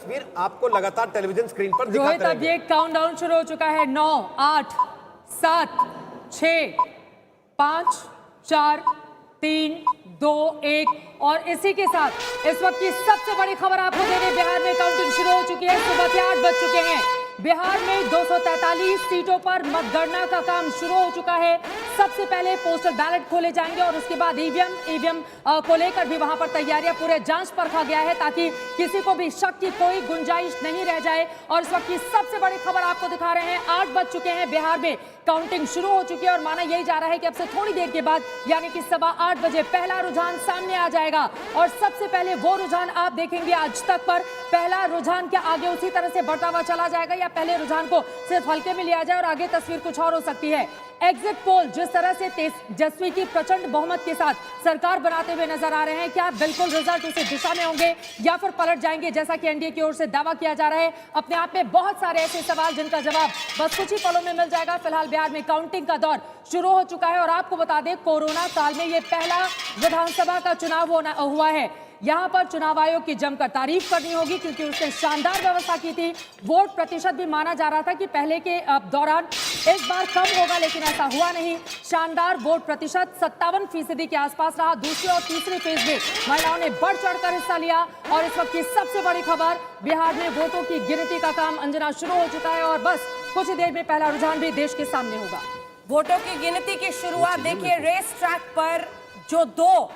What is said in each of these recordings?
तस्वीर आपको लगातार टेलीविजन स्क्रीन पर दिखाते रोहित, अब ये काउंटडाउन शुरू हो चुका है। 9, 8, 7, 6, 5, 4, 3, 2, 1 और इसी के साथ इस वक्त की सबसे बड़ी खबर आपको देने, बिहार में काउंटिंग शुरू हो चुकी है। सुबह के 8 बज चुके हैं। बिहार में 243 सीटों पर मतगणना का काम शुरू हो चुका है। सबसे पहले पोस्टल बैलेट खोले जाएंगे और उसके बाद ईवीएम को लेकर भी वहां पर तैयारियां पूरे जांच परखा गया है ताकि किसी को भी शक की कोई गुंजाइश नहीं रह जाए। और इस वक्त की सबसे बड़ी खबर आपको दिखा रहे हैं। 8 बज चुके हैं, बिहार में काउंटिंग शुरू हो चुकी है और माना यही जा रहा है कि अब से थोड़ी देर के बाद यानी कि 8:15 बजे पहला रुझान सामने आ जाएगा। और सबसे पहले वो रुझान आप देखेंगे आज तक पर पहला रुझान क्या आगे उसी तरह से बढ़ता हुआ चला जाएगा या पहले रुझान को सिर्फ हल्के में लिया जाए और आगे तस्वीर कुछ और हो सकती है। एग्जिट पोल जिस तरह से तेजस्वी की प्रचंड बहुमत के साथ सरकार बनाते हुए नजर आ रहे हैं, क्या बिल्कुल रिजल्ट उसी दिशा में होंगे या फिर पलट जाएंगे जैसा कि एनडीए की ओर से दावा किया जा रहा है। अपने आप में बहुत सारे ऐसे सवाल जिनका जवाब बस कुछ ही पलों में मिल जाएगा। फिलहाल बिहार में काउंटिंग का दौर शुरू हो चुका है और आपको बता दें कोरोना काल में ये पहला विधानसभा का चुनाव हुआ है। यहां पर चुनाव आयोग की जमकर तारीफ करनी होगी क्योंकि उसने शानदार व्यवस्था की थी। वोट प्रतिशत भी माना जा रहा था कि पहले के दौरान इस बार कम होगा, लेकिन ऐसा हुआ नहीं। शानदार वोट प्रतिशत 57% के आसपास रहा। दूसरे और तीसरे फेज में महिलाओं ने बढ़ चढ़कर हिस्सा लिया। और इस वक्त की सबसे बड़ी खबर, बिहार में वोटों की गिनती का काम अंजना शुरू हो चुका है और बस कुछ ही देर में पहला रुझान भी देश के सामने होगा। वोटों की गिनती की शुरुआत देखिए, रेस ट्रैक पर जो दो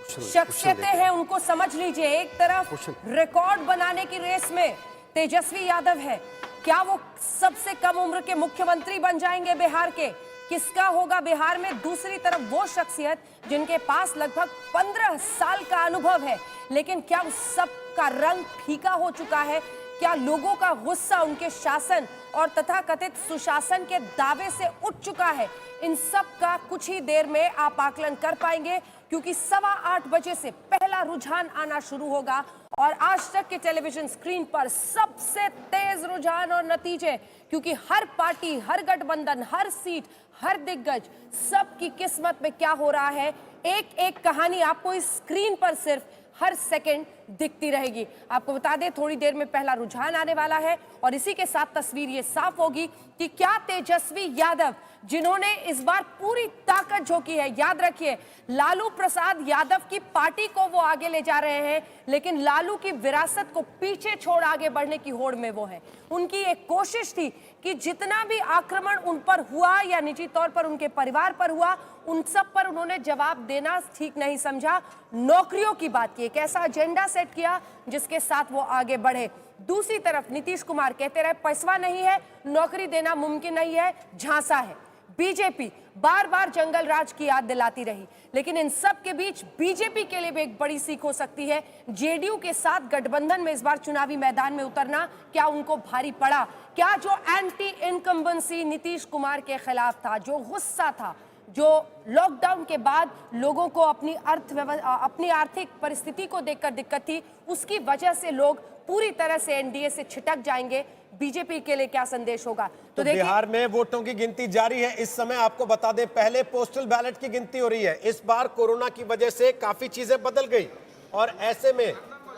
शख्सियतें हैं उनको समझ लीजिए। एक तरफ रिकॉर्ड बनाने की रेस में तेजस्वी यादव है, क्या वो सबसे कम उम्र के मुख्यमंत्री बन जाएंगे बिहार के? किसका होगा बिहार में? दूसरी तरफ वो शख्सियत जिनके पास लगभग 15 साल का अनुभव है, लेकिन क्या उस सब का रंग फीका हो चुका है? क्या लोगों का गुस्सा उनके शासन और तथाकथित सुशासन के दावे से उठ चुका है? इन सब का कुछ ही देर में आप आकलन कर पाएंगे क्योंकि 8:15 बजे से पहला रुझान आना शुरू होगा और आज तक के टेलीविजन स्क्रीन पर सबसे तेज रुझान और नतीजे, क्योंकि हर पार्टी, हर गठबंधन, हर सीट, हर दिग्गज, सबकी किस्मत में क्या हो रहा है, एक एक कहानी आपको इस स्क्रीन पर सिर्फ हर सेकंड दिखती रहेगी। आपको बता दें थोड़ी देर में पहला रुझान आने वाला है और इसी के साथ तस्वीर ये साफ होगी कि क्या तेजस्वी यादव, जिन्होंने इस बार पूरी ताकत झोंकी है, याद रखिए लालू प्रसाद यादव की पार्टी को वो आगे ले जा रहे हैं, लेकिन लालू की विरासत को पीछे छोड़ आगे बढ़ने की होड़ में वो है। उनकी एक कोशिश थी कि जितना भी आक्रमण उन पर हुआ या निजी तौर पर उनके परिवार पर हुआ, उन सब पर उन्होंने जवाब देना ठीक नहीं समझा। नौकरियों की बात की, एक ऐसा एजेंडा सेट किया जिसके साथ वो आगे बढ़े। दूसरी तरफ नीतीश कुमार कहते रहे पैसा नहीं है, नौकरी देना मुमकिन नहीं है, झांसा है। बीजेपी बार बार जंगल राज की याद दिलाती रही, लेकिन इन सब के बीच बीजेपी के लिए भी एक बड़ी सीख हो सकती है। जेडीयू के साथ गठबंधन में इस बार चुनावी मैदान में उतरना क्या उनको भारी पड़ा? क्या जो एंटी इनकम्बेंसी नीतीश कुमार के खिलाफ था, जो गुस्सा था, जो लॉकडाउन के बाद लोगों को अपनी आर्थिक परिस्थिति को देखकर दिक्कत थी, उसकी वजह से लोग पूरी तरह से एनडीए से छिटक जाएंगे। बीजेपी के लिए क्या संदेश होगा? तो बिहार में वोटों की गिनती जारी है। इस समय आपको बता दें पहले पोस्टल बैलेट की गिनती हो रही है। इस बार कोरोना की वजह से काफी चीजें बदल गई और ऐसे में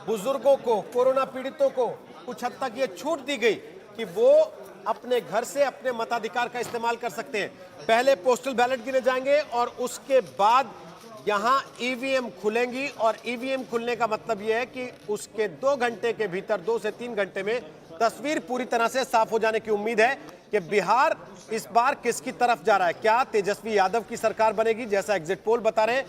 बुजुर्गों को, कोरोना पीड़ितों को कुछ हद तक ये छूट दी गई कि वो अपने घर से अपने मताधिकार का इस्तेमाल कर सकते हैं। पहले पोस्टल बैलेट गिने जाएंगे और उसके बाद यहाँ ईवीएम खुलेंगी और ईवीएम खुलने का मतलब यह है कि उसके 2 घंटे के भीतर, 2 से 3 घंटे में तस्वीर पूरी तरह से साफ हो जाने की उम्मीद है कि बिहार इस बार किसकी तरफ जा रहा है। क्या तेजस्वी यादव की सरकार बनेगी जैसा एग्जिट पोल बता रहे हैं,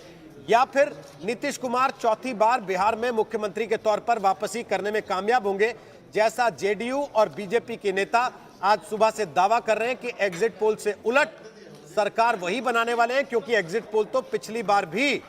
या फिर नीतीश कुमार चौथी बार बिहार में मुख्यमंत्री के तौर पर वापसी करने में कामयाब होंगे जैसा जेडीयू और बीजेपी के नेता आज सुबह से दावा कर रहे हैं कि एग्जिट पोल से उलट सरकार वही बनाने वाले हैं, क्योंकि एग्जिट पोल तो पिछली बार भी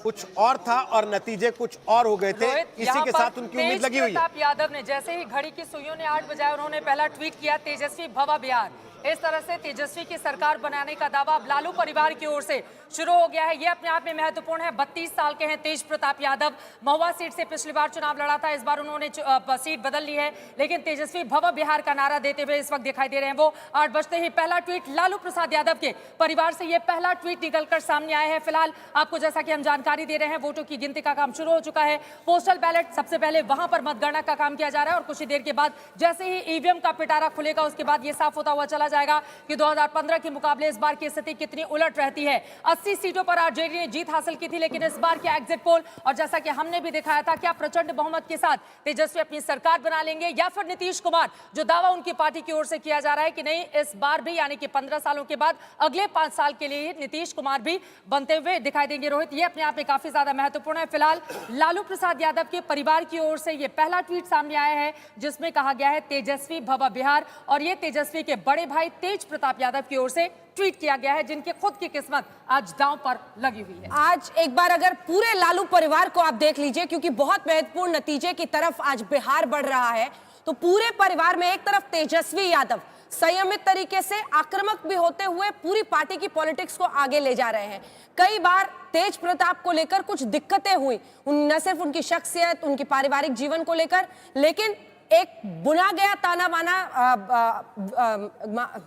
कुछ और था और नतीजे कुछ और हो गए थे। इसी के साथ उनकी उम्मीद लगी हुई है। यादव ने जैसे ही घड़ी की सुइयों ने 8 बजाए, उन्होंने पहला ट्वीट किया तेजस्वी भवा बिहार। इस तरह से तेजस्वी की सरकार बनाने का दावा अब लालू परिवार की ओर से शुरू हो गया है। ये अपने आप में महत्वपूर्ण है। 32 साल के हैं तेज प्रताप यादव, महुआ सीट से पिछली बार चुनाव लड़ा था, इस बार उन्होंने सीट बदल ली है, लेकिन तेजस्वी भव्य बिहार का नारा देते हुए इस वक्त दिखाई दे रहे हैं। वो 8 बजते ही पहला ट्वीट लालू प्रसाद यादव के परिवार से, ये पहला ट्वीट निकलकर सामने आया है। फिलहाल आपको जैसा कि हम जानकारी दे रहे हैं, वोटों की गिनती का काम शुरू हो चुका है। पोस्टल बैलेट सबसे पहले वहां पर मतगणना का काम किया जा रहा है और कुछ ही देर के बाद जैसे ही ईवीएम का पिटारा खुलेगा उसके बाद यह साफ होता हुआ चला जाएगा कि 2015 के मुकाबले इस बार की स्थिति कितनी उलट रहती है। 80 सीटों पर आरजेडी ने जीत हासिल की थी, लेकिन इस बार के एग्जिट पोल और जैसा कि हमने भी दिखाया था, क्या प्रचंड बहुमत के साथ तेजस्वी अपनी सरकार बना लेंगे या फिर नीतीश कुमार, जो दावा उनकी पार्टी की ओर से किया जा रहा है कि नहीं इस बार भी यानी कि 15 सालों के बाद अगले 5 साल के लिए नीतीश कुमार भी बनते हुए दिखाई देंगे। रोहित, ये अपने आप में काफी ज्यादा महत्वपूर्ण है। फिलहाल लालू प्रसाद यादव के परिवार की ओर से यह पहला ट्वीट सामने आया है जिसमें कहा गया है तेजस्वी भवा बिहार, और ये तेजस्वी के बड़े भाई तेज प्रताप यादव की ओर से ट्वीट किया गया है, जिनके खुद की किस्मत आज दांव पर लगी हुई है। आज एक बार अगर पूरे लालू परिवार को आप देख लीजिए, क्योंकि बहुत महत्वपूर्ण नतीजे की तरफ आज बिहार बढ़ रहा है, तो पूरे परिवार में एक तरफ तेजस्वी यादव संयमित तरीके से आक्रामक भी होते हुए पूरी पार्टी की पॉलिटिक्स को आगे ले जा रहे हैं। कई बार तेज प्रताप को लेकर कुछ दिक्कतें हुई, न सिर्फ उनकी शख्सियत, उनकी पारिवारिक जीवन को लेकर, लेकिन एक बुना गया ताना बाना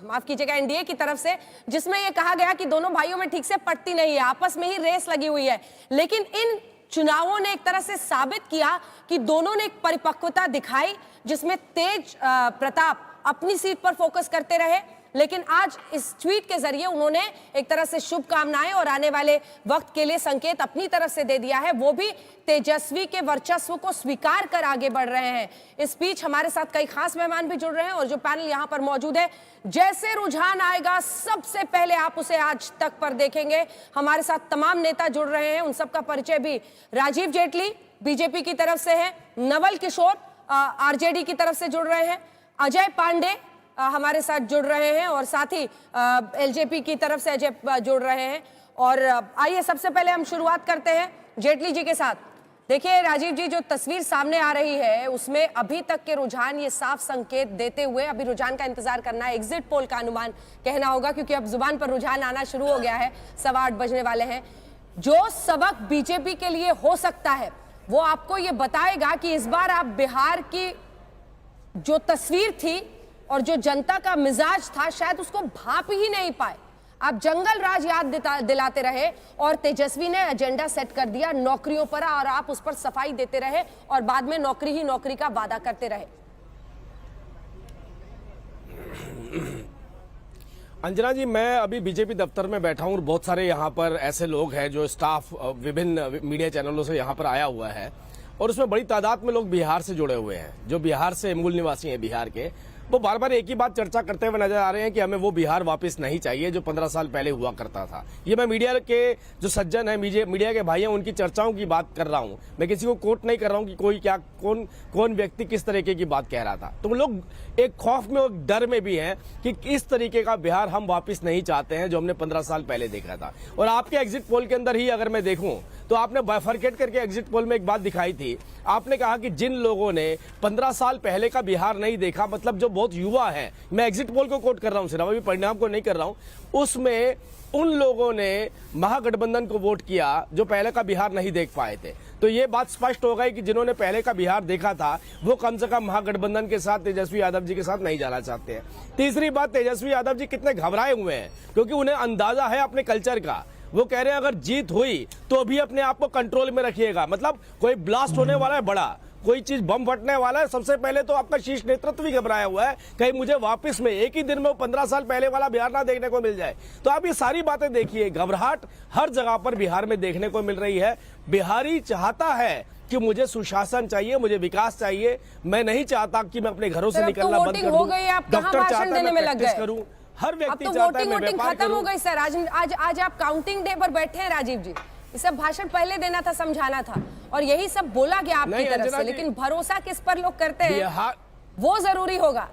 माफ कीजिएगा एनडीए की तरफ से, जिसमें यह कहा गया कि दोनों भाइयों में ठीक से पटती नहीं है, आपस में ही रेस लगी हुई है। लेकिन इन चुनावों ने एक तरह से साबित किया कि दोनों ने एक परिपक्वता दिखाई, जिसमें तेज प्रताप अपनी सीट पर फोकस करते रहे, लेकिन आज इस ट्वीट के जरिए उन्होंने एक तरह से शुभकामनाएं और आने वाले वक्त के लिए संकेत अपनी तरफ से दे दिया है। वो भी तेजस्वी के वर्चस्व को स्वीकार कर आगे बढ़ रहे हैं। इस बीच हमारे साथ कई खास मेहमान भी जुड़ रहे हैं और जो पैनल यहां पर मौजूद है, जैसे रुझान आएगा सबसे पहले आप उसे आज तक पर देखेंगे। हमारे साथ तमाम नेता जुड़ रहे हैं, उन सबका परिचय भी राजीव जेटली बीजेपी की तरफ से है, नवल किशोर आरजेडी की तरफ से जुड़ रहे हैं, अजय पांडे हमारे साथ जुड़ रहे हैं और साथ ही एलजेपी की तरफ से अजय जुड़ रहे हैं। और आइए सबसे पहले हम शुरुआत करते हैं जेटली जी के साथ। देखिए राजीव जी, जो तस्वीर सामने आ रही है उसमें अभी तक के रुझान ये साफ संकेत देते हुए, अभी रुझान का इंतजार करना है, एग्जिट पोल का अनुमान कहना होगा क्योंकि अब जुबान पर रुझान आना शुरू हो गया है, 8:15 बजने वाले हैं। जो सबक बीजेपी के लिए हो सकता है वो आपको ये बताएगा कि इस बार आप बिहार की जो तस्वीर थी और जो जनता का मिजाज था शायद उसको भाप ही नहीं पाए। आप जंगल राज याद दिलाते रहे और तेजस्वी ने एजेंडा सेट कर दिया नौकरियों पर, और आप उस पर सफाई देते रहे और बाद में नौकरी ही नौकरी का वादा करते रहे। अंजना जी, मैं अभी बीजेपी दफ्तर में बैठा हूं और बहुत सारे यहाँ पर ऐसे लोग हैं जो स्टाफ विभिन्न मीडिया चैनलों से यहाँ पर आया हुआ है और उसमें बड़ी तादाद में लोग बिहार से जुड़े हुए हैं, जो बिहार से मूल निवासी हैं बिहार के। वो बार बार एक ही बात चर्चा करते हुए नजर आ रहे हैं कि हमें वो बिहार वापस नहीं चाहिए जो 15 साल पहले हुआ करता था। ये मैं मीडिया के जो सज्जन हैं, मीडिया के भाई हैं, उनकी चर्चाओं की बात कर रहा हूं। मैं किसी को कोट नहीं कर रहा हूं कि कोई क्या कौन व्यक्ति किस तरीके की बात कह रहा था। तो लोग एक खौफ में और डर में भी हैं कि इस तरीके का बिहार हम वापस नहीं चाहते हैं जो हमने 15 साल पहले देखा था। और आपके एग्जिट पोल के अंदर ही अगर मैं देखूं तो आपने बाइफरकेट करके एग्जिट पोल में एक बात दिखाई थी। आपने कहा कि जिन लोगों ने 15 साल पहले का बिहार नहीं देखा, मतलब जो बहुत युवा है, मैं एग्जिट पोल को कोट कर रहा हूं, सिर्फ अभी परिणाम को नहीं कर रहा हूं, उसमें उन लोगों ने महागठबंधन को वोट किया जो पहले का बिहार नहीं देख पाए थे। तो ये बात स्पष्ट हो गई कि जिन्होंने पहले का बिहार देखा था वो कम से कम महागठबंधन के साथ तेजस्वी यादव जी के साथ नहीं जाना चाहते हैं। तीसरी बात, तेजस्वी यादव जी कितने घबराए हुए हैं क्योंकि उन्हें अंदाजा है अपने कल्चर का। वो कह रहे हैं अगर जीत हुई तो भी अपने आप को कंट्रोल में रखिएगा, मतलब कोई ब्लास्ट होने वाला है, बड़ा कोई चीज बम फटने वाला है, सबसे पहले तो आपका शीर्ष नेतृत्व भी घबराया हुआ है कहीं मुझे वापस में एक ही दिन में 15 साल पहले वाला बिहार ना देखने को मिल जाए। तो आप ये सारी बातें देखिए, घबराहट हर जगह पर बिहार में देखने को मिल रही है। बिहारी चाहता है कि मुझे सुशासन चाहिए, मुझे विकास चाहिए, मैं नहीं चाहता कि मैं अपने घरों से निकलना बंद कर दूं। डॉक्टर चाहता है मैं प्रैक्टिस करूं, हर व्यक्ति चाहता है मैं व्यापार खत्म हो गई सर। आज आप काउंटिंग डे पर बैठे हैं राजीव जी, ये सब भाषण पहले देना था, समझाना था और यही सब बोला गया आपकी तरफ से, लेकिन भरोसा किस पर लोग करते हैं वो जरूरी होगा।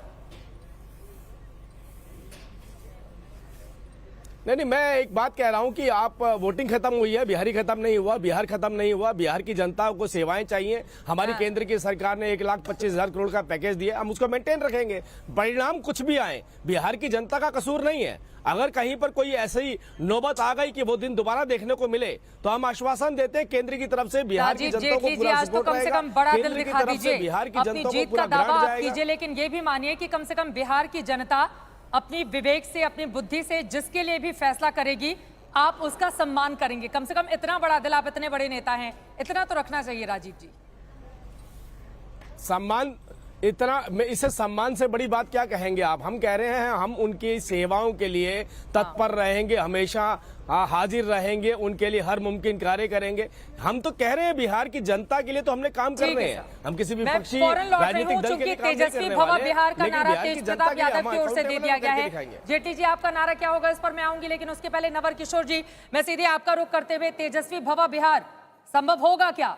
नहीं, मैं एक बात कह रहा हूं कि आप वोटिंग खत्म हुई है, बिहारी खत्म नहीं हुआ, बिहार खत्म नहीं हुआ। बिहार की जनता को सेवाएं चाहिए। हमारी केंद्र की सरकार ने 1,25,000 करोड़ का पैकेज दिया, हम उसको मेंटेन रखेंगे। परिणाम कुछ भी आए, बिहार की जनता का कसूर नहीं है। अगर कहीं पर कोई ऐसी नौबत आ गई कि वो दिन दोबारा देखने को मिले, तो हम आश्वासन देते हैं केंद्र की तरफ से बिहार की जनता को पूरा आज तो सपोर्ट कम से रहेगा। कम बड़ा दिल केंद्र की दिखा तरफ से दीजिए, बिहार की अपनी जनता को जीत पूरा का दावा ग्रांट आप जाएगा। कीजिए, लेकिन ये भी मानिए कि कम से कम बिहार की जनता अपनी विवेक से, अपनी बुद्धि से जिसके लिए भी फैसला करेगी, आप उसका सम्मान करेंगे। कम से कम इतना बड़ा दिल, आप इतने बड़े नेता हैं, इतना तो रखना चाहिए राजीव जी। सम्मान इतना, इसे सम्मान से बड़ी बात क्या कहेंगे आप? हम कह रहे हैं हम उनकी सेवाओं के लिए तत्पर रहेंगे, हमेशा हाजिर रहेंगे, उनके लिए हर मुमकिन कार्य करेंगे। हम तो कह रहे हैं बिहार की जनता के लिए तो हमने काम कर रहे हैं। हम किसी विपक्षी राजनीतिक दल के लिए काम नहीं तेजस्वी करने भवा वाले, बिहार का लेकिन नारा बिहार की तेज जनता प्रताप के लिए यादव हम की ओर से दे दिया गया है। दिखाएंगे। जेटली जी, आपका नारा क्या होगा, इस पर मैं आऊंगी, लेकिन उसके पहले नवर किशोर जी, मैं सीधे आपका रुख करते हुए, तेजस्वी भवा बिहार संभव होगा क्या?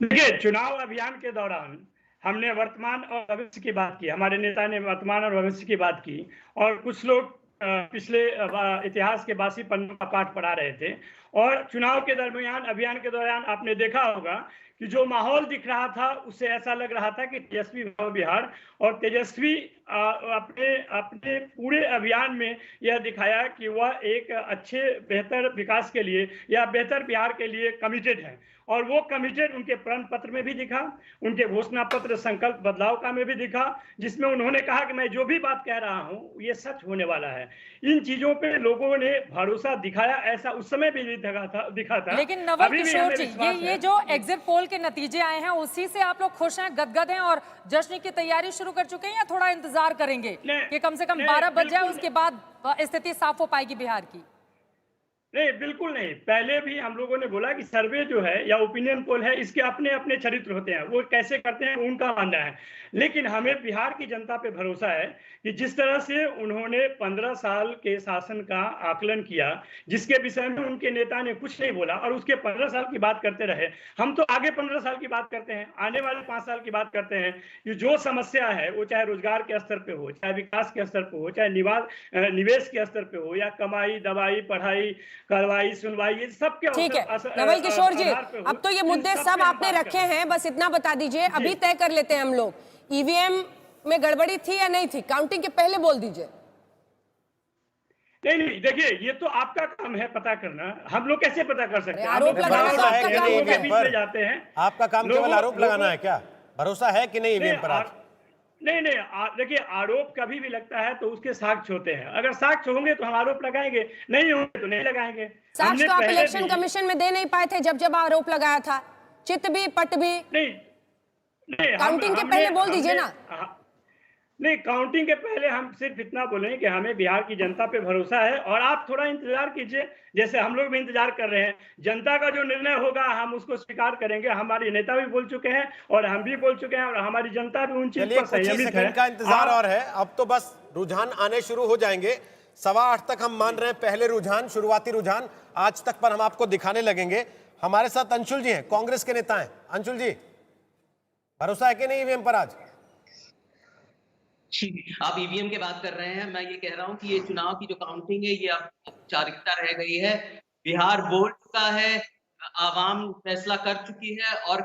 देखिए, चुनाव अभियान के दौरान हमने वर्तमान और भविष्य की बात की, हमारे नेता ने वर्तमान और भविष्य की बात की, और कुछ लोग पिछले इतिहास के बासी पन्नों का पाठ पढ़ा रहे थे। और चुनाव के दरमियान, अभियान के दौरान आपने देखा होगा कि जो माहौल दिख रहा था उससे ऐसा लग रहा था कि तेजस्वी भवा बिहार और तेजस्वी अपने अपने पूरे अभियान में यह दिखाया कि वह एक अच्छे बेहतर विकास के लिए या बेहतर बिहार के लिए कमिटेड है। और वो कमिटेड उनके प्रण पत्र में भी दिखा, उनके घोषणा पत्र संकल्प बदलाव का में भी दिखा, जिसमें उन्होंने कहा कि मैं जो भी बात कह रहा हूं ये सच होने वाला है। इन चीजों पे लोगों ने भरोसा दिखाया, ऐसा उस समय भी दिखा था। लेकिन नवल किशोर जी, ये जो एग्जिट पोल के नतीजे आए हैं, उसी से आप लोग खुश हैं, गदगद हैं और जश्न की तैयारी शुरू कर चुके हैं, या थोड़ा इंतजार करेंगे कि कम से कम 12 बज जाए, उसके बाद स्थिति साफ हो पाएगी बिहार की? नहीं, बिल्कुल नहीं। पहले भी हम लोगों ने बोला कि सर्वे जो है या ओपिनियन पोल है, इसके अपने अपने चरित्र होते हैं, वो कैसे करते हैं उनका मानना है। लेकिन हमें बिहार की जनता पे भरोसा है कि जिस तरह से उन्होंने 15 साल के शासन का आकलन किया, जिसके विषय में उनके नेता ने कुछ नहीं बोला और उसके 15 साल की बात करते रहे, हम तो आगे 15 साल की बात करते हैं, आने वाले 5 साल की बात करते हैं कि जो समस्या है वो चाहे रोजगार के स्तर पे हो, चाहे विकास के स्तर पे हो, चाहे निवेश के स्तर पे हो, या कमाई, दवाई, पढ़ाई, कार्रवाई, सुनवाई, ये सब के ठीक है नवल किशोर जी, अब तो ये मुद्दे सब आपने रखे हैं, बस इतना बता दीजिए, अभी तय कर लेते हैं हम लोग, ईवीएम में गड़बड़ी थी या नहीं थी? काउंटिंग के पहले बोल दीजिए। नहीं, देखिए, ये तो आपका काम है पता करना, हम लोग कैसे पता कर सकते हैं? आरोप लगाना भरोसा है कि नहीं ईवीएम पर? जाते हैं, आपका काम केवल आरोप लगाना है क्या? भरोसा है कि नहीं ईवीएम पर? नहीं, देखिए, आरोप कभी भी लगता है तो उसके साक्ष्य होते हैं। अगर साक्ष्य होंगे तो हम आरोप लगाएंगे, नहीं होंगे तो नहीं लगाएंगे। साक्ष्य तो आप इलेक्शन कमीशन में दे नहीं पाए थे जब आरोप लगाया था, चित भी पट भी नहीं, काउंटिंग के पहले बोल दीजिए ना। नहीं, काउंटिंग के पहले हम सिर्फ इतना बोलें कि हमें बिहार की जनता पे भरोसा है, और आप थोड़ा इंतजार कीजिए, जैसे हम लोग भी इंतजार कर रहे हैं। जनता का जो निर्णय होगा हम उसको स्वीकार करेंगे। हमारे नेता भी बोल चुके हैं और हम भी बोल चुके हैं, और हमारी जनता भी उन चीज पर संयमित है। का इंतजार और है, अब तो बस रुझान आने शुरू हो जाएंगे। 8:15 तक हम मान रहे हैं पहले रुझान, शुरुआती रुझान आज तक पर हम आपको दिखाने लगेंगे। हमारे साथ अंशुल जी हैं, कांग्रेस के नेता हैं। अंशुल जी, भरोसा है कि नहीं ईवीएम पर आज? आप ईवीएम की बात कर रहे हैं, मैं ये कह रहा हूं कि ये चुनाव की जो काउंटिंग है ये औपचारिकता रह गई है। बिहार बोल चुका है, आवाम फैसला कर चुकी है, और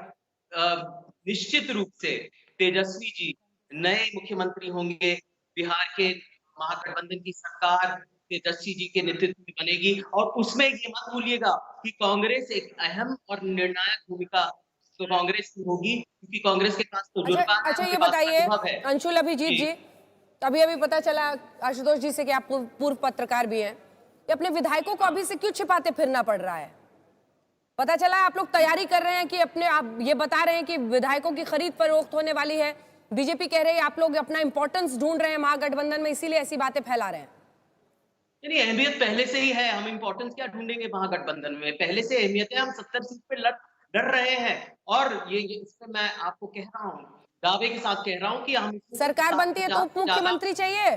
निश्चित रूप से तेजस्वी जी नए मुख्यमंत्री होंगे। बिहार के महागठबंधन की सरकार तेजस्वी जी के नेतृत्व में बनेगी, और उसमें ये मत भूलिएगा कि कांग्रेस एक अहम और निर्णायक भूमिका तो कांग्रेस की होगी, क्योंकि कांग्रेस के पास तो अच्छा ये बताइए अंशुल अभिजीत जी, अभी पता चला आशुतोष जी से कि आप पूर्व पत्रकार भी हैं, कि अपने विधायकों को अभी से क्यों छिपाते फिरना पड़ रहा है? पता चला आप लोग तैयारी कर रहे हैं कि अपने, आप ये बता रहे हैं कि विधायकों की खरीद फरोख्त होने वाली है, बीजेपी कह रही है आप लोग अपना इंपॉर्टेंस ढूंढ रहे हैं महागठबंधन में, इसीलिए ऐसी बातें फैला रहे हैं। नहीं, अहमियत पहले से ही है, हम इंपॉर्टेंस क्या ढूंढेंगे महागठबंधन में, पहले से अहमियत है। हम 70 सीट पे लड़ रहे हैं, और ये इससे मैं आपको कह रहा हूँ, दावे के साथ कह रहा हूँ कि हम सरकार बनती है तो उप मुख्यमंत्री चाहिए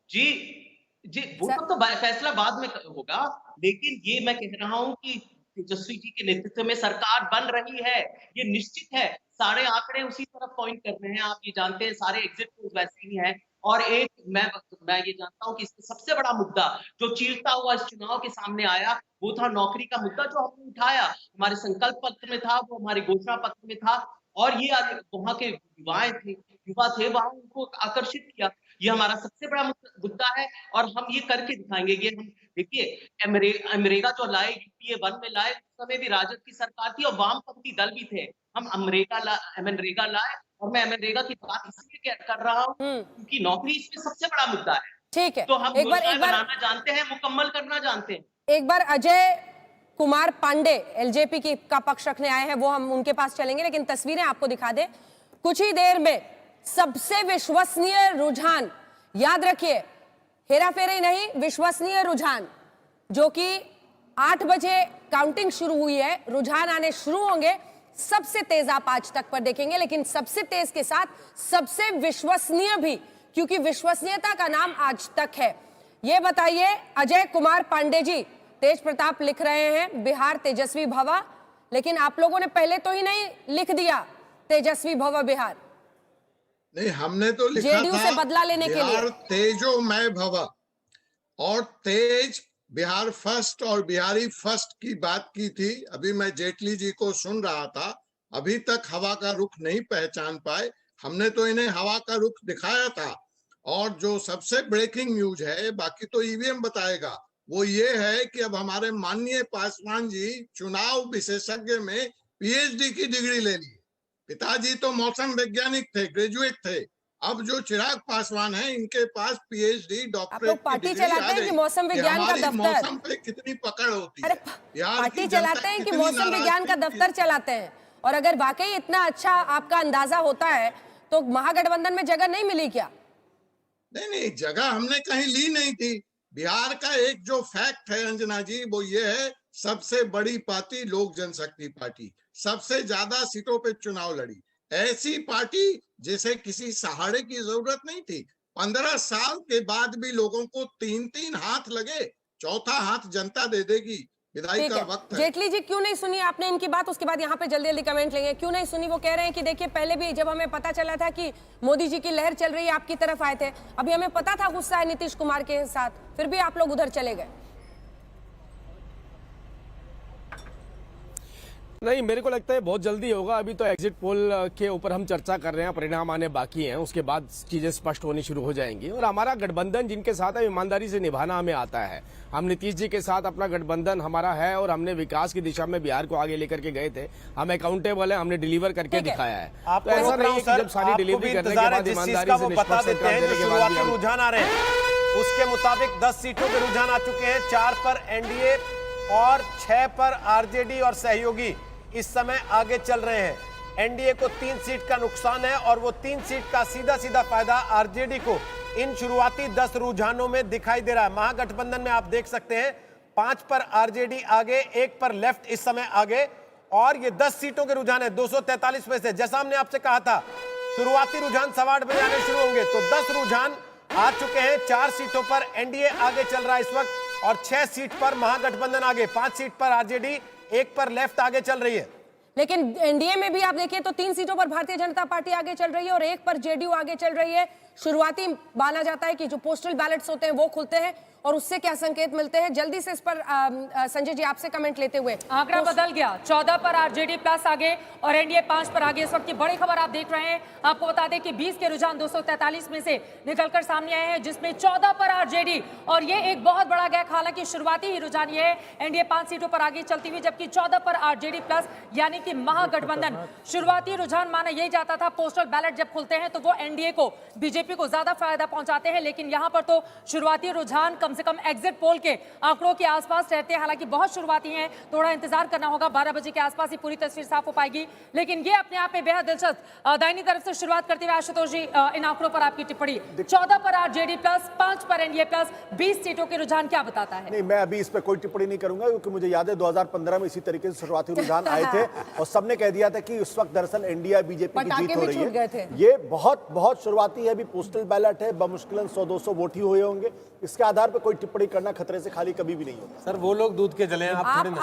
जी वो तो फैसला बाद में होगा, लेकिन ये मैं कह रहा हूँ कि तेजस्वी जी के नेतृत्व में सरकार बन रही है, ये निश्चित है। सारे आंकड़े उसी तरफ पॉइंट कर रहे हैं, आप ये जानते हैं, सारे एग्जिट पोल्स वैसे ही हैं, और एक मैं ये जानता हूं कि इसमें सबसे बड़ा मुद्दा जो चीरता हुआ इस चुनाव के सामने आया वो था नौकरी का मुद्दा, जो हमने उठाया, हमारे संकल्प पत्र में था, वो हमारे घोषणा पत्र में था, और ये वहां के युवा थे, वहां उनको आकर्षित किया। ये हमारा सबसे बड़ा मुद्दा है और हम ये करके दिखाएंगे। ये हम देखिए अमरेगा जो लाए, यूपीए 1 में लाए, उस समय भी राजद की सरकार थी और वामपंथी दल भी थे। हम मनरेगा लाए, और मैं मनरेगा की बात इसलिए कर रहा हूँ क्योंकि नौकरी इसमें सबसे बड़ा मुद्दा है। ठीक है, तो हम एक बार बनाना जानते हैं, मुकम्मल करना जानते हैं। एक बार अजय कुमार पांडे एलजेपी का पक्ष रखने आए हैं, वो हम उनके पास चलेंगे, लेकिन तस्वीरें आपको दिखा दें। कुछ ही देर में सबसे विश्वसनीय रुझान, याद रखिए, हेराफेरी नहीं, विश्वसनीय रुझान, जो कि 8 बजे काउंटिंग शुरू हुई है, रुझान आने शुरू होंगे। सबसे तेज आप आज तक पर देखेंगे, लेकिन सबसे तेज के साथ सबसे विश्वसनीय भी, क्योंकि विश्वसनीयता का नाम आज तक है। ये बताइए अजय कुमार पांडे जी, तेज प्रताप लिख रहे हैं बिहार तेजस्वी भवा, लेकिन आप लोगों ने पहले तो ही नहीं लिख दिया तेजस्वी भवा बिहार। नहीं, हमने तो लिखा जेडीयू था से बदला लेने के लिए बिहार तेजोमय भव, और तेज बिहार फर्स्ट और बिहारी फर्स्ट की बात की थी। अभी मैं जेटली जी को सुन रहा था, अभी तक हवा का रुख नहीं पहचान पाए। हमने तो इन्हें हवा का रुख दिखाया था। और जो सबसे ब्रेकिंग न्यूज है, बाकी तो ईवीएम बताएगा, वो ये है कि अब हमारे माननीय पासवान जी चुनाव विशेषज्ञ में पीएचडी की डिग्री ले ली। पिताजी तो मौसम वैज्ञानिक थे, ग्रेजुएट थे। अब जो चिराग पासवान है, इनके पास पीएचडी डॉक्टरेट की डिग्री चलाते हैं कि मौसम विज्ञान का दफ्तर, मौसम पे कितनी पकड़ होती है। पार्टी चलाते हैं कि मौसम विज्ञान का दफ्तर चलाते हैं। और अगर वाकई इतना अच्छा आपका अंदाजा होता है तो महागठबंधन में जगह नहीं मिली क्या? नहीं, जगह हमने कहीं ली नहीं थी। बिहार का एक जो फैक्ट है अंजना जी, वो ये है, सबसे बड़ी पार्टी लोक जनशक्ति पार्टी सबसे ज्यादा सीटों पे चुनाव लड़ी। ऐसी पार्टी जिसे किसी सहारे की जरूरत नहीं थी। 15 साल के बाद भी लोगों को 3-3 हाथ लगे, चौथा हाथ जनता दे देगी। विदाई का वक्त है। जेटली जी, क्यों नहीं सुनी आपने इनकी बात? उसके बाद यहाँ पे जल्दी जल्दी कमेंट लेंगे। क्यों नहीं सुनी? वो कह रहे हैं कि देखिए, पहले भी जब हमें पता चला था कि मोदी जी की लहर चल रही है, आपकी तरफ आए थे। अभी हमें पता था गुस्सा है नीतीश कुमार के साथ, फिर भी आप लोग उधर चले गए। नहीं, मेरे को लगता है बहुत जल्दी होगा। अभी तो एग्जिट पोल के ऊपर हम चर्चा कर रहे हैं, परिणाम आने बाकी हैं, उसके बाद चीजें स्पष्ट होनी शुरू हो जाएंगी। और हमारा गठबंधन जिनके साथ है, ईमानदारी से निभाना हमें आता है। हम नीतीश जी के साथ अपना गठबंधन हमारा है और हमने विकास की दिशा में बिहार को आगे लेकर के गए थे। हम अकाउंटेबल है, हमने डिलीवर करके दिखाया है। आपको ऐसा नहीं है कि जब सारी डिलीवरी करने के बाद ईमानदारी से बता देते हैं, जो शुरुआती रुझान आ रहे हैं उसके मुताबिक 10 सीटों के रुझान आ चुके हैं। 4 पर एनडीए और 6 पर आरजेडी और सहयोगी इस समय आगे चल रहे हैं। एनडीए को 3 सीट का नुकसान है और वो 3 सीट का सीधा सीधा फायदा आरजेडी को इन शुरुआती 10 रुझानों में दिखाई दे रहा है। महागठबंधन में आप देख सकते हैं 5 पर आरजेडी आगे, 1 पर लेफ्ट इस समय आगे, और ये 10 सीटों के रुझान है 243 में से। जैसा हमने आपसे कहा था, शुरुआती रुझान 8:15 बजे आने शुरू होंगे, तो 10 रुझान आ चुके हैं। 4 सीटों पर एनडीए आगे चल रहा है इस वक्त और 6 सीट पर महागठबंधन आगे, 5 सीट पर आरजेडी, 1 पर लेफ्ट आगे चल रही है। लेकिन एनडीए में भी आप देखिए तो 3 सीटों पर भारतीय जनता पार्टी आगे चल रही है और 1 पर जेडीयू आगे चल रही है। शुरुआती माना जाता है कि जो पोस्टल बैलेट्स होते हैं वो खुलते हैं और उससे क्या संकेत मिलते हैं, जल्दी से इस पर संजय जी आपसे कमेंट लेते हुए। आंकड़ा बदल गया, 14 पर आरजेडी प्लस आगे और एनडीए 5 पर आगे। इस वक्त की बड़ी खबर आप देख रहे हैं। आपको बता दें कि 20 के रुझान 243 में से निकलकर सामने आए हैं, जिसमें 14 पर आरजेडी, और ये एक बहुत बड़ा गैप। हालांकि शुरुआती ही रुझान ये है, एनडीए 5 सीटों पर आगे चलती हुई, जबकि 14 पर आरजेडी प्लस यानी कि महागठबंधन। शुरुआती रुझान माना यही जाता था पोस्टल बैलेट जब खुलते हैं तो वो एनडीए को, बीजेपी को ज्यादा फायदा पहुंचाते हैं, लेकिन यहां पर तो शुरुआती रुझान कम से कम एग्जिट पोल के आंकड़ों के आसपास रहते हैं। हालांकि बहुत शुरुआती हैं, थोड़ा इंतजार करना होगा, 12 बजे के आसपास ही पूरी तस्वीर साफ हो पाएगी। लेकिन ये अपने आप में बेहद दिलचस्प। दाहिनी तरफ से शुरुआत करते हुए आशुतोष जी, इन आंकड़ों पर आपकी टिप्पणी। 14 पर आरजेडी प्लस, 5 पर एनडीए प्लस, 20 सीटों के रुझान क्या बताता है? नहीं, मैं अभी इस पर कोई टिप्पणी नहीं करूंगा, क्योंकि मुझे याद है 2015 में इसी तरीके से शुरुआती रुझान आए थे और सबने कह दिया था कि उस वक्त दरअसल एनडीए बीजेपी की जीत हो रही है। ये बहुत शुरुआती है, अभी पोस्टल बैलेट है, बमुश्किलन 100-200 वोट ही हुए होंगे। इसके आधार पर कोई टिप्पणी करना खतरे से खाली कभी भी नहीं होगा। सर, वो लोग दूध के जले हैं, आप थोड़ी ना।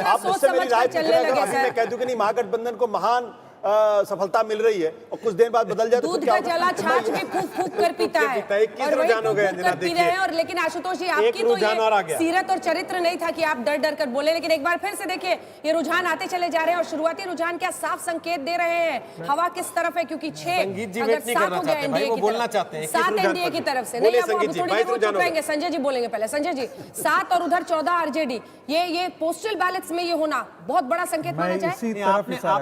आप मुझसे मेरी राय पूछ रहे हैं। अभी मैं कह दूं कि नहीं, महागठबंधन को महान सफलता मिल रही है और कुछ देर बाद बदल जाए तो दूध क्या का होगा? जला छाछ भी फूक फूक कर पीता है पीता है। 21 और वही रुझान हो फूक गए फूक अंजना, कर पी देखिए। रहे हैं। और लेकिन आशुतोष जी आपकी तो रुझान और आ गया। ये सीरत और चरित्र नहीं था कि आप डर डर कर बोले, लेकिन एक बार फिर से देखिए ये रुझान आते चले जा रहे हैं और शुरुआती रुझान क्या साफ संकेत दे रहे हैं हवा किस तरफ है, क्योंकि 6 संगीत जी अगर वेट नहीं 7 करना हो गया चाहते भाई, एनडीए वो की बोलना तरफ, चाहते हैं 7 एनडीए की तरफ से। नहीं बोले अब संगीत जी, थोड़ी 22 देर वो रुझान चुप हो रहेंगे, संजय जी बोलेंगे पहले। संजय जी 7 और उधर 14 आरजेडी, ये पोस्टल बैलेट्स में ये होना बहुत बड़ा संकेत माना जाए।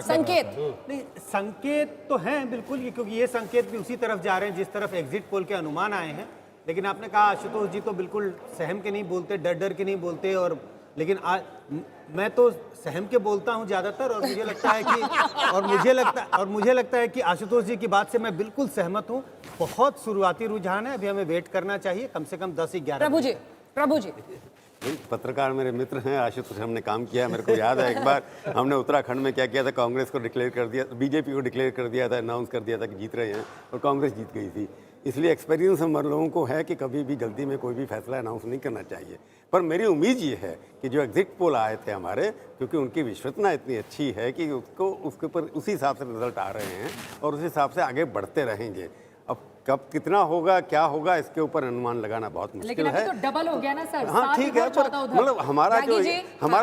संकेत नहीं, संकेत तो हैं बिल्कुल, ये क्योंकि ये संकेत भी उसी तरफ जा रहे हैं जिस तरफ एग्जिट पोल के अनुमान आए हैं। लेकिन आपने कहा आशुतोष जी तो बिल्कुल सहम के नहीं बोलते, डर डर के नहीं बोलते, और लेकिन मैं तो सहम के बोलता हूं ज्यादातर, और मुझे लगता है कि मुझे लगता है कि आशुतोष जी की बात से मैं बिल्कुल सहमत हूं। बहुत शुरुआती रुझान है, अभी हमें वेट करना चाहिए कम से कम 10-11। प्रभु जी पत्रकार मेरे मित्र हैं, आशुतोष हमने काम किया है, मेरे को याद है एक बार हमने उत्तराखंड में क्या किया था, कांग्रेस को डिक्लेयर कर दिया, बीजेपी को डिक्लेयर कर दिया था, अनाउंस कर दिया था कि जीत रहे हैं, और कांग्रेस जीत गई थी। इसलिए एक्सपीरियंस हम लोगों को है कि कभी भी गलती में कोई भी फैसला अनाउंस नहीं करना चाहिए। पर मेरी उम्मीद ये है कि जो एग्जिट पोल आए थे हमारे, क्योंकि उनकी विश्वसनीयता इतनी अच्छी है कि उसके ऊपर उसी हिसाब से रिजल्ट आ रहे हैं और उस हिसाब से आगे बढ़ते रहेंगे। अब कब कितना होगा, क्या होगा, इसके ऊपर अनुमान लगाना बहुत मुश्किल लेकिन अभी है। तो डबल हो गया ना सर। हाँ ठीक है, पर मतलब हमारा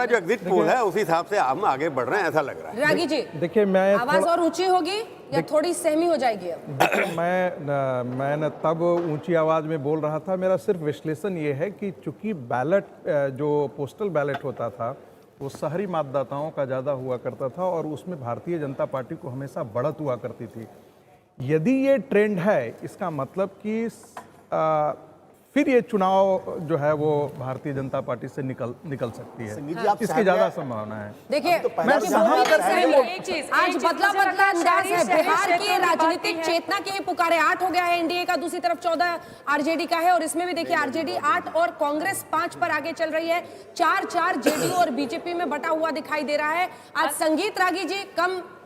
जो एग्जिट पोल है उस हिसाब से हम आगे बढ़ रहे हैं, ऐसा लग रहा है। रागी जी देखिए, मैं आवाज और ऊंची होगी या थोड़ी सहमी हो जाएगी अब? मैं न तब ऊंची आवाज में बोल रहा था। मेरा सिर्फ विश्लेषण ये है कि चूंकि बैलेट जो पोस्टल बैलेट होता था वो शहरी मतदाताओं का ज़्यादा हुआ करता था और उसमें भारतीय जनता पार्टी को हमेशा बढ़त हुआ करती थी। यदि ये ट्रेंड है, इसका मतलब कि फिर ये चुनाव जो है वो भारतीय जनता पार्टी से निकल सकती है, इसकी ज्यादा संभावना है। देखिए आज बदला अंदाज है, बिहार की राजनीतिक चेतना की ही पुकारे। 8 हो गया है एनडीए का, दूसरी तरफ 14 आरजेडी का है, और इसमें भी देखिए आरजेडी 8 और कांग्रेस 5 पर आगे चल रही है। 4-4 जेडीयू और बीजेपी में बटा हुआ दिखाई दे रहा है। आज संगीत रागी जी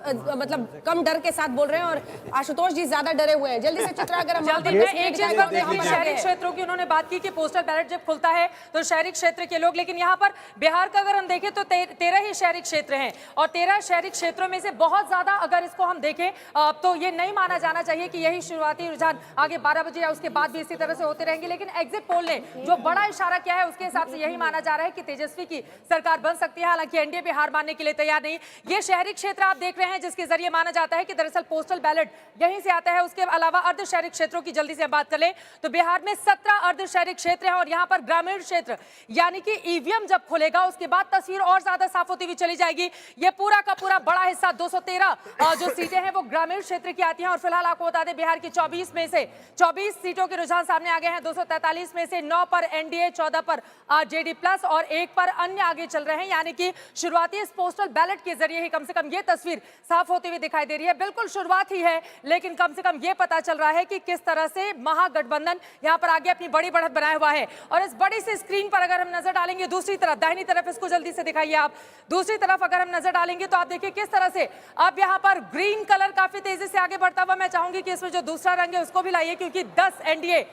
कम डर के साथ बोल रहे हैं और आशुतोष जी ज्यादा डरे हुए हैं। जल्दी से चित्रा, अगर हम एक चीज पर हम शहरी क्षेत्रों की उन्होंने बात की कि पोस्टल बैलेट जब खुलता है तो शहरी क्षेत्र के लोग, लेकिन यहाँ पर बिहार का अगर हम देखें तो 13 ही शहरी क्षेत्र हैं और 13 शहरी क्षेत्रों में से बहुत ज्यादा अगर इसको हम देखें तो ये नहीं माना जाना चाहिए कि यही शुरुआती रुझान आगे 12 बजे या उसके बाद भी इसी तरह से होते रहेंगे। लेकिन एग्जिट पोल ने जो बड़ा इशारा किया है उसके हिसाब से यही माना जा रहा है कि तेजस्वी की सरकार बन सकती है। हालांकि एनडीए भी हार मानने के लिए तैयार नहीं। ये शहरी क्षेत्र आप देख रहे हैं जिसके जरिए माना जाता है कि दरअसल पोस्टल बैलेट यहीं से आता है। उसके अलावा अर्ध शहरी क्षेत्रों की जल्दी से बात कर ले तो बिहार में 17 अर्ध शहरी क्षेत्र हैं और यहां पर ग्रामीण क्षेत्र यानी कि ईवीएम जब खुलेगा उसके बाद तस्वीर और ज्यादा साफ होती हुई चली जाएगी। ये पूरा का पूरा बड़ा हिस्सा 213 जो सीटें हैं वो ग्रामीण क्षेत्र की आती हैं। और फिलहाल आपको बता दें बिहार की 24 में से 24 सीटों के रुझान सामने आ गए हैं। 243 में से 9 पर एनडीए, 14 पर आरजेडी प्लस और 1 पर अन्य आगे चल रहे हैं। यानी कि शुरुआती इस पोस्टल बैलेट के जरिए ही कम से कम ये तस्वीर साफ होती हुई दिखाई दे रही है। बिल्कुल शुरुआत ही है लेकिन कम से कम ये पता चल रहा है कि किस तरह से महागठबंधन यहां पर आगे अपनी बड़ी बढ़त बनाया हुआ है। और इस बड़ी सी स्क्रीन पर अगर हम नजर डालेंगे दूसरी तरफ, दाहिनी तरफ, इसको जल्दी से दिखाइए आप, दूसरी तरफ अगर हम नजर डालेंगे तो आप देखिए किस तरह से अब यहां पर ग्रीन कलर काफी तेजी से आगे बढ़ता हुआ। मैं चाहूंगी कि इसमें जो दूसरा रंग है उसको भी लाइए क्योंकि 10 एनडीए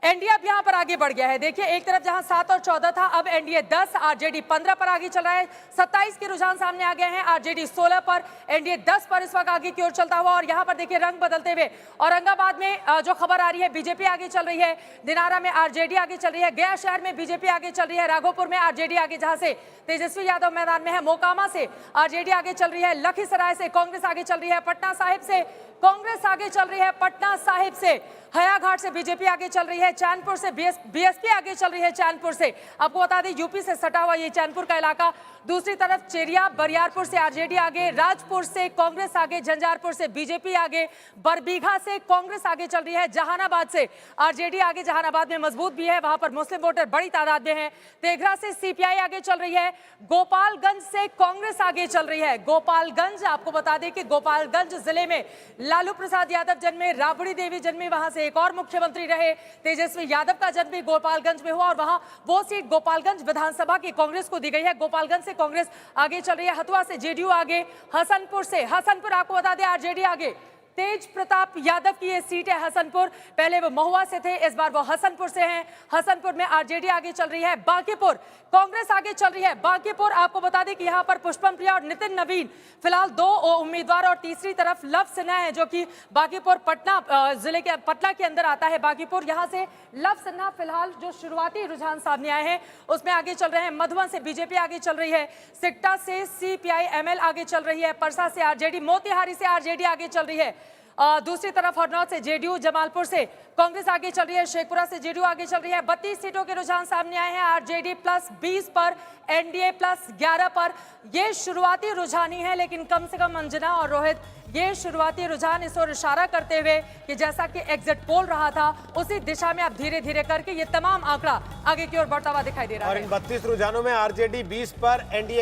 अब यहां पर आगे बढ़ गया है। देखिए एक तरफ जहां 7 और 14 था अब एनडीए 10, आरजेडी 15 पर आगे चल रहा है। 27 के रुझान सामने आ गए हैं, आरजेडी 16 पर, एनडीए 10 पर इस वक्त आगे की ओर चलता हुआ। और यहां पर देखिए रंग बदलते हुए औरंगाबाद में जो खबर आ रही है बीजेपी आगे चल रही है, दिनारा में आरजेडी आगे चल रही है, गया शहर में बीजेपी आगे चल रही है, राघोपुर में आरजेडी आगे जहां से तेजस्वी यादव मैदान में है, मोकामा से आरजेडी आगे चल रही है, लखीसराय से कांग्रेस आगे चल रही है, पटना साहिब से कांग्रेस आगे चल रही है, पटना साहिब से हयाघाट से बीजेपी आगे चल रही है, चैनपुर से बीएसपी आगे चल रही है। चैनपुर से आपको बता दें यूपी से सटा हुआ ये चैनपुर का इलाका। दूसरी तरफ चेरिया बरियारपुर से आरजेडी आगे, राजपुर से कांग्रेस आगे, झंझारपुर से बीजेपी आगे, बरबीघा से कांग्रेस आगे चल रही है, जहानाबाद से आरजेडी आगे, जहानाबाद में मजबूत भी है, वहां पर मुस्लिम वोटर बड़ी तादाद में है। तेघरा से सीपीआई आगे चल रही है, गोपालगंज से कांग्रेस आगे चल रही है। गोपालगंज आपको बता दें कि गोपालगंज जिले में लालू प्रसाद यादव जन्मे, राबड़ी देवी जन्मी, वहां से एक और मुख्यमंत्री रहे, तेजस्वी यादव का जन्म भी गोपालगंज में हुआ और वहां वो सीट गोपालगंज विधानसभा की कांग्रेस को दी गई है। गोपालगंज से कांग्रेस आगे चल रही है, हथुआ से जेडीयू आगे, हसनपुर आपको बता दें आरजेडी आगे, तेज प्रताप यादव की ये सीट है हसनपुर। पहले वो महुआ से थे, इस बार वो हसनपुर से हैं। हसनपुर में आरजेडी आगे चल रही है, बांकीपुर कांग्रेस आगे चल रही है। बांकीपुर आपको बता दें कि यहाँ पर पुष्पम प्रिया और नितिन नवीन फिलहाल 2 उम्मीदवार, और तीसरी तरफ लव सिन्हा है जो कि बांकीपुर पटना जिले के पटना के अंदर आता है बांकीपुर। यहाँ से लव सिन्हा फिलहाल जो शुरुआती रुझान सामने आए हैं उसमें आगे चल रहे हैं। मधुबन से बीजेपी आगे चल रही है, सिकटा से CPI-ML आगे चल रही है, परसा से आरजेडी, मोतिहारी से आरजेडी आगे चल रही है। दूसरी तरफ हरनौत से जेडीयू, जमालपुर से कांग्रेस आगे चल रही है, शेखपुरा से जेडीयू आगे चल रही है। 32 सीटों के रुझान सामने आए हैं, आरजेडी +20 पर, एनडीए +11 पर। ये शुरुआती रुझान ही है, लेकिन कम से कम अंजना और रोहित ये शुरुआती रुझान इस ओर इशारा करते हुए कि जैसा कि एग्जिट पोल रहा था उसी दिशा में अब धीरे धीरे करके ये तमाम आंकड़ा आगे की ओर बढ़ता हुआ दिखाई दे रहा है। और इन 32 रुझानों में आरजेडी 20 पर, एनडीए